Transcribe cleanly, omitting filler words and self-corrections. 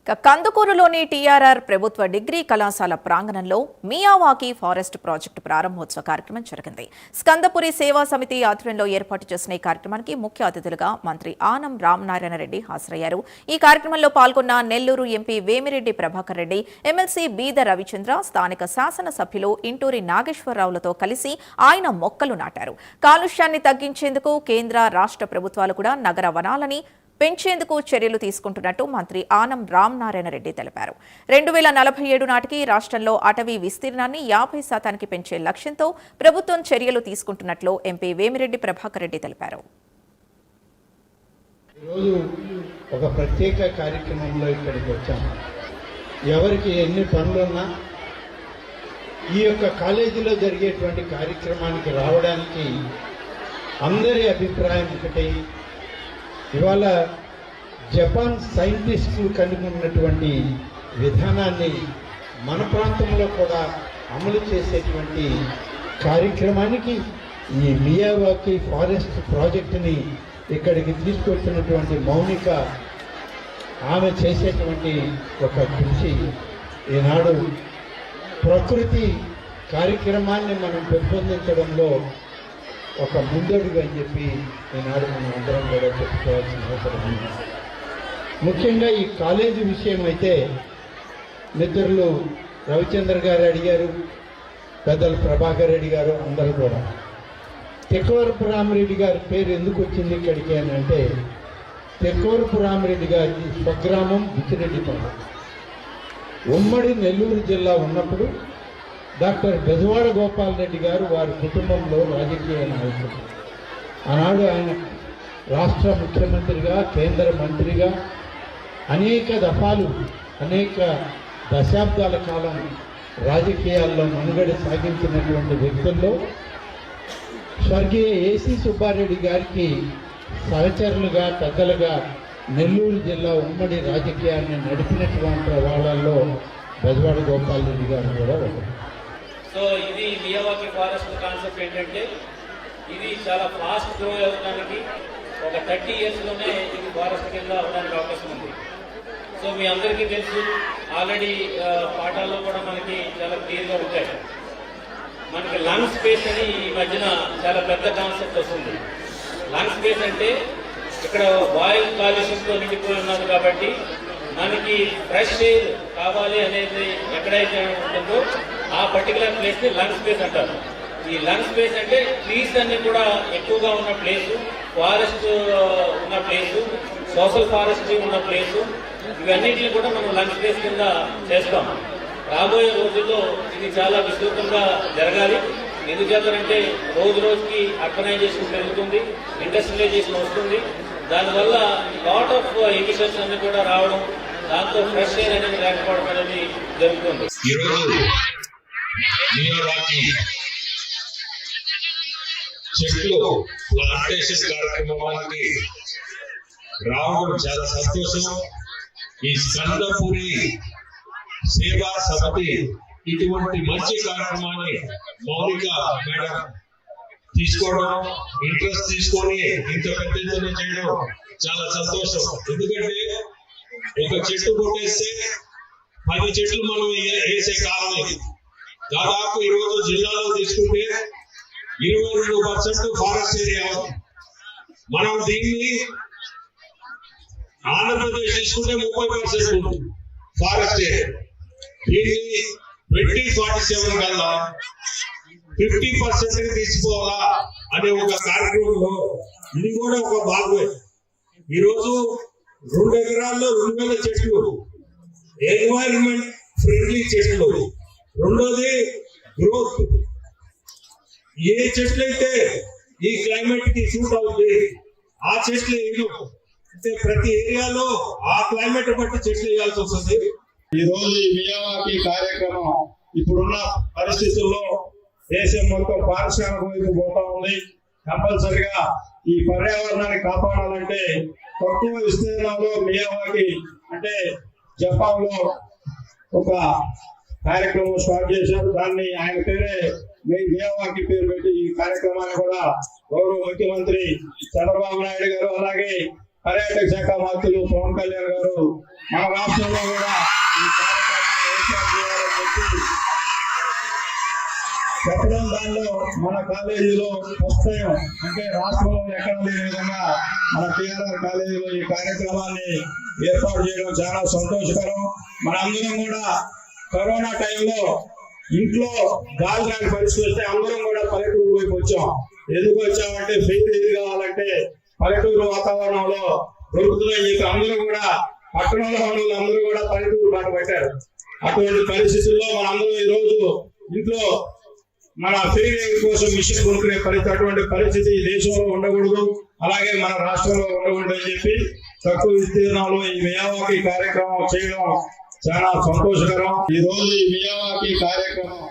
కందుకూరులోని TRR ప్రభుత్వ degree కళాశాల ప్రాంగణంలో మియావాకీ ఫారెస్ట్ ప్రాజెక్టు ప్రారంభోత్సవ కార్యక్రమం జరిగింది. స్కందపురి సేవా సమితి ఆధ్వర్యంలో ఏర్పాటు చేసిన ఈ కార్యక్రమానికి ముఖ్య అతిథులుగా మంత్రి ఆనం రామనారాయణ రెడ్డి హాజరయ్యారు. ఈ కార్యక్రమంలో పాల్గొన్న నెల్లూరు ఎంపీ వేమిరెడ్డి ప్రభాకర్ రెడ్డి, ఎమ్మెల్సీ బీద రవిచంద్ర, స్థానిక శాసనసభ్యులు ఇంటూరి నాగేశ్వరరావులతో కలిసి ఆయన మొక్కలు నాటారు. కాలుష్యాన్ని తగ్గించేందుకు కేంద్ర, రాష్ట్ర ప్రభుత్వాలు కూడా నగర వనాలని పెంచేందుకు చర్యలు తీసుకుంటున్నట్టు మంత్రి ఆనం రామనారాయణ రెడ్డి తెలిపారు. 2047 నాటికి రాష్ట్రంలో అటవీ విస్తీర్ణాన్ని 50% పెంచే లక్ష్యంతో ప్రభుత్వం చర్యలు తీసుకుంటున్నట్లు ఎంపీ వేమిరెడ్డి ప్రభాకర్ రెడ్డి తెలిపారు. ఈరోజు ఒక ప్రత్యేక కార్యక్రమంలో ఇక్కడికి వచ్చాం. ఎవరికి ఎన్ని పనులున్నా ఈ యొక్క కాలేజీలో జరిగేటువంటి కార్యక్రమానికి రావడానికి అందరి అభిప్రాయం ఒకటి. ఇవాళ జపాన్ సైంటిస్టులు కనుగొన్నటువంటి విధానాన్ని మన ప్రాంతంలో కూడా అమలు చేసేటువంటి కార్యక్రమానికి ఈ మియావాకీ ఫారెస్ట్ ప్రాజెక్టుని ఇక్కడికి తీసుకొచ్చినటువంటి మౌనిక, ఆమె చేసేటువంటి ఒక కృషి ఈనాడు ప్రకృతి కార్యక్రమాన్ని మనం పెంపొందించడంలో ఒక ముందడుగు అని చెప్పి ఈనాడు మనం అందరం కూడా చెప్పుకోవాల్సిన అవసరం ఉంది. ముఖ్యంగా ఈ కాలేజీ విషయం అయితే మిత్రులు రవిచంద్ర గారు అడిగారు, పెద్దలు ప్రభాకర్ రెడ్డి గారు, అందరూ కూడా తెక్కవరపు రామిరెడ్డి గారి పేరు ఎందుకు వచ్చింది ఇక్కడికి అని అంటే, తెక్కవరపు రామిరెడ్డి గారి స్వగ్రామం బుచ్చిరెడ్డిపాలెం. ఉమ్మడి నెల్లూరు జిల్లా ఉన్నప్పుడు డాక్టర్ బెజవాడ గోపాల్ రెడ్డి గారు వారి కుటుంబంలో రాజకీయ నాయకుడు. ఆనాడు ఆయన రాష్ట్ర ముఖ్యమంత్రిగా, కేంద్ర మంత్రిగా అనేక దఫాలు, అనేక దశాబ్దాల కాలం రాజకీయాల్లో మనుగడ సాగించినటువంటి వ్యక్తుల్లో స్వర్గీయ ఏసీ సుబ్బారెడ్డి గారికి సహచరులుగా, పెద్దలుగా నెల్లూరు జిల్లా ఉమ్మడి రాజకీయాన్ని నడిపినటువంటి వాళ్ళల్లో బెజవాడ గోపాల్ రెడ్డి గారు కూడా ఒకరు. సో ఇది మియావాకీ ఫారెస్ట్ కాన్సెప్ట్ ఏంటంటే, ఇది చాలా ఫాస్ట్ గ్రో అవ్వడానికి ఒక 30 ఇయర్స్లోనే ఇది ఫారెస్ట్ కింద అవ్వడానికి అవకాశం ఉంది. సో మీ అందరికీ తెలుసు, ఆల్రెడీ పాఠాల్లో కూడా మనకి చాలా క్లియర్గా ఉంటాయి. మనకి లంగ్ స్పేస్ అని ఈ మధ్యన చాలా పెద్ద కాన్సెప్ట్ వస్తుంది. లంగ్ స్పేస్ అంటే ఇక్కడ వాయు కాలుష్యంతో నిండిపోయి ఉన్నది కాబట్టి మనకి ఫ్రెష్ ఎయిర్ కావాలి అనేది ఎక్కడైతే ఉంటుందో ఆ పర్టికులర్ ప్లేస్ని లంగ్ స్పేస్ అంటారు. ఈ లంగ్ స్పేస్ అంటే ట్రీస్ అన్ని కూడా ఎక్కువగా ఉన్న ప్లేసు, ఫారెస్ట్ ఉన్న ప్లేసు, సోషల్ ఫారెస్ట్రీ ఉన్న ప్లేసు, ఇవన్నిటిని కూడా మనం లంగ్ స్పేస్ కింద చేస్తాం. రాబోయే రోజుల్లో ఇది చాలా విస్తృతంగా జరగాలి. ఎందుచేతనంటే రోజు రోజుకి అర్బనైజేషన్ పెరుగుతుంది, ఇండస్ట్రియలైజేషన్ వస్తుంది. దానివల్ల లాట్ ఆఫ్ ఎమిషన్స్ అన్ని కూడా రావడం, దాంతో ఫ్రెష్ ఎయిర్ అనేది లేకపోవడం అనేది జరుగుతుంది. చెట్లు ప్లాంటేషన్ కార్యక్రమానికి రావడం చాలా సంతోషం. ఈ స్కందపురి సేవా సమితి ఇటువంటి మంచి కార్యక్రమాన్ని మౌలిక మేడం తీసుకోవడం, ఇంట్రెస్ట్ తీసుకొని ఇంత పెద్ద ఎత్తున చేయడం చాలా సంతోషం. ఎందుకంటే ఒక చెట్టు కొట్టేస్తే 10 చెట్లు మనం వేసే కాలం ఇది. దాదాపు ఈరోజు జిల్లాలో తీసుకుంటే 22% ఫారెస్ట్ ఏరియా. మనం దీన్ని ఆంధ్రప్రదేశ్ తీసుకుంటే 30% ఉంటుంది ఫారెస్ట్ ఏరియా. దీన్ని 2047 కల్లా 50% తీసుకోవాలా అనే ఒక కార్యక్రమంలో ఇది కూడా ఒక భాగమే. ఈరోజు 2 ఎకరాల్లో 2000 చెట్లు, ఎన్వైరన్మెంట్ ఫ్రెండ్లీ చెట్లు. రెండోది గ్రోత్. ఏ చెట్లు అయితే ఈ క్లైమేట్ కి సూట్ అవుతుంది ఆ చెట్లు వేయడం. అంటే ప్రతి ఏరియాలో ఆ క్లైమేట్ బట్టి చెట్లు వేయాల్సి వస్తుంది. ఈ రోజు ఈ మియావాకీ కార్యక్రమం ఇప్పుడున్న పరిస్థితుల్లో దేశం మొత్తం పారిశ్రామిక వైపు పోతా ఉంది. కంపల్సరిగా ఈ పర్యావరణాన్ని కాపాడాలంటే తక్కువ విస్తీర్ణంలో మియావాకీ అంటే జపాన్ లో ఒక కార్యక్రమం స్టార్ట్ చేశారు. దాన్ని ఆయన పేరే మియావాకీ పేరు పెట్టి ఈ కార్యక్రమాన్ని కూడా గౌరవ ముఖ్యమంత్రి చంద్రబాబు నాయుడు గారు, అలాగే పర్యాటక శాఖ మంత్రులు పవన్ కళ్యాణ్ గారు మన రాష్ట్రంలో కూడా ఈ కార్యక్రమాన్ని ఏర్పాటు చేయాలని చెప్పడం, దానిలో మన కాలేజీలో ఫస్ట్ టైం, అంటే రాష్ట్రంలో ఎక్కడ లేని విధంగా మన టీఆర్ఆర్ కాలేజీలో ఈ కార్యక్రమాన్ని ఏర్పాటు చేయడం చాలా సంతోషకరం. మనందరం కూడా కరోనా టైంలో ఇంట్లో గాలి రాని పరిస్థితి వస్తే అందరం కూడా పల్లెటూరు వైపు వచ్చాం. ఎందుకు వచ్చామంటే ఫెయిల్ ఏది కావాలంటే పల్లెటూరు వాతావరణంలో దొరుకుతుందని చెప్పి అందరూ కూడా పట్టణంలో ఉన్న అందరూ కూడా పల్లెటూరు బాట పెట్టారు. అటువంటి పరిస్థితుల్లో మనందరం ఈ రోజు ఇంట్లో మన ఫెయిల్ కోసం మిషన్ కొనుక్కునే పరిస్థితి, అటువంటి పరిస్థితి ఈ దేశంలో ఉండకూడదు, అలాగే మన రాష్ట్రంలో ఉండకూడదు అని చెప్పి తక్కువ విస్తీర్ణంలో ఈ మియావాకీ కార్యక్రమం చేయడం చాలా సంతోషకరం. ఈ రోజు ఈ మియావాకీ కార్యక్రమం